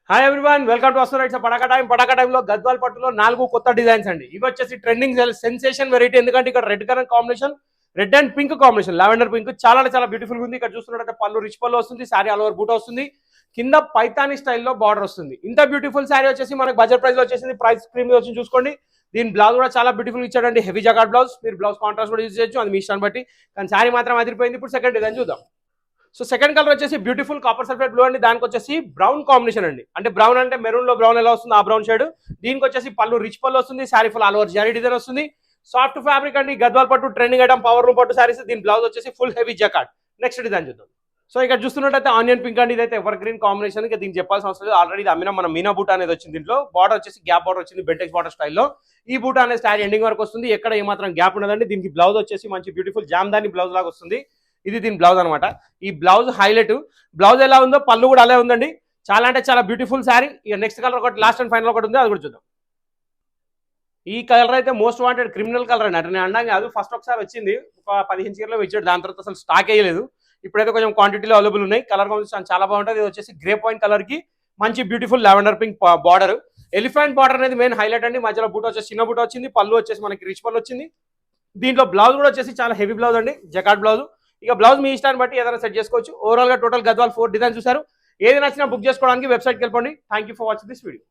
Hi everyone, welcome to వస్తున్న it's పడక టైంలో గద్వాల్ పట్టులో 4 కొత్త డిజైన్స్ అండి. ఇవి వచ్చేసి ట్రెండింగ్ సెన్సేషన్ వెరైటీ. ఎందుకంటే ఇక్కడ red colour combination, red and pink combination, lavender pink చాలా అంటే చాలా బ్యూటిఫుల్ ఉంది. ఇక్కడ చూస్తున్నట్టు పళ్ళు రిచ్ పళ్ళు వస్తుంది, సారీ ఆల్ ఓవర్ బూట వస్తుంది, కింద పైతాని స్టైల్లో బార్డర్ వస్తుంది. ఇంత బ్యూటిఫుల్ సారీ వచ్చేసి మనకు బడ్జెట్ ప్రైస్ లో వచ్చేసింది. ప్రైస్ స్క్రీన్ వచ్చి చూసుకోండి. దీని బ్లౌజ్ కూడా చాలా బ్యూటిఫుల్ ఇచ్చాడండి, హెవీ జకాట్ బ్లౌజ్. మీరు బ్లౌజ్ కాంట్రాస్ట్ కూడా యూజ్ చేయొచ్చు, అది మీ ఇష్టాన్ని బట్టి. కానీ సారీ మాత్రం అదిరిపోయింది. ఇప్పుడు సెకండ్ డిజైన్ చూద్దాం. సో సెకండ్ కలర్ వచ్చేసి బ్యూటిఫుల్ కాపర్ సల్ఫేట్ బ్లూ అండి. దానికి వచ్చేసి బ్రౌన్ కాంబినేషన్ అండి. అంటే బ్రౌన్ అంటే మెరూన్ లో బ్రౌన్ ఎలా వస్తుంది, ఆ బ్రౌన్ షేడ్. దీనికి వచ్చేసి పళ్ళు రిచ్ పళ్ళు వస్తుంది, sorry full all over zari design వస్తుంది. సాఫ్ట్ ఫ్యాబ్రిక్ అండి, గద్వాల్ పట్టు ట్రెండింగ్ ఐటమ్, పవర్ రూమ్ పట్టు సారీస్. దీని బ్లౌజ్ వచ్చేసి ఫుల్ హెవీ జకాట్. నెక్స్ట్ డిజైన్ చూద్దాం. సో ఇక్కడ చూస్తున్నట్టయితే ఆనియన్ పింక్ అండి. ఇదైతే ఎవర్ గ్రీన్ కాంబినేషన్. ఇక దీనికి చెప్పాల్సిన అవసరం లేదు, ఆల్రెడీ ఇది అమ్మిన మన మీనా బూట అనేది వచ్చింది. దీంట్లో బార్డర్ వచ్చేసి గ్యాప్ బార్డర్ వచ్చింది, బెంటెక్స్ బార్డర్ స్టైల్లో. ఈ బూట అనేది స్టైల్ ఎండింగ్ వరకు వస్తుంది, ఎక్కడ ఏమాత్రం గ్యాప్ ఉండదండి. దీనికి బ్లౌజ్ వచ్చేసి మంచి బ్యూటిఫుల్ జామ్దాని బ్లౌజ్ లాగా వస్తుంది. ఇది దీని బ్లౌజ్ అనమాట. ఈ బ్లౌజ్ హైలైట్. బ్లౌజ్ ఎలా ఉందో పళ్ళు కూడా అలా ఉందండి. చాలా అంటే చాలా బ్యూటిఫుల్ శారీ. ఇక నెక్స్ట్ కలర్ ఒకటి లాస్ట్ అండ్ ఫైనల్ ఒకటి ఉంది, అది కూడా చూద్దాం. ఈ కలర్ అయితే మోస్ట్ వాంటెడ్ క్రిమినల్ కలర్ అండి. అంటే నేను అన్నా కాదు, ఫస్ట్ ఒకసారి వచ్చింది, ఒక 15 చీరలో వచ్చాడు. దాని తర్వాత అసలు స్టాక్ అయ్యలేదు. ఇప్పుడైతే కొంచెం క్వాంటిటీలో అవైలబుల్ ఉన్నాయి. కలర్ కాంబినేషన్ చాలా బాగుంటుంది. ఇది వచ్చేసి గ్రే పాయింట్ కలర్ కి మంచి beautiful lavender pink border. Elephant border అనేది మెయిన్ హైలైట్ అండి. మధ్యలో బూట వచ్చేసి చిన్న బూట వచ్చింది, పళ్ళు వచ్చేసి మనకి రిచ్ పళ్ళు వచ్చింది. దీంట్లో బ్లౌజ్ కూడా వచ్చేసి చాలా హెవీ బ్లౌజ్ అండి, జకాట్ బ్లౌజ్. ఇక బ్లౌజ్ మీ ఇష్టాన్ని బట్టి ఏదైనా సెట్ చేసుకోవచ్చు. ఓవరాల్ గా టోటల్ గద్వాల్ 4 డిజైన్ చూసారు. ఏది నచ్చినా బుక్ చేసుకోవడానికి వెబ్సైట్కి వెళ్ళండి. Thank you for watching this video.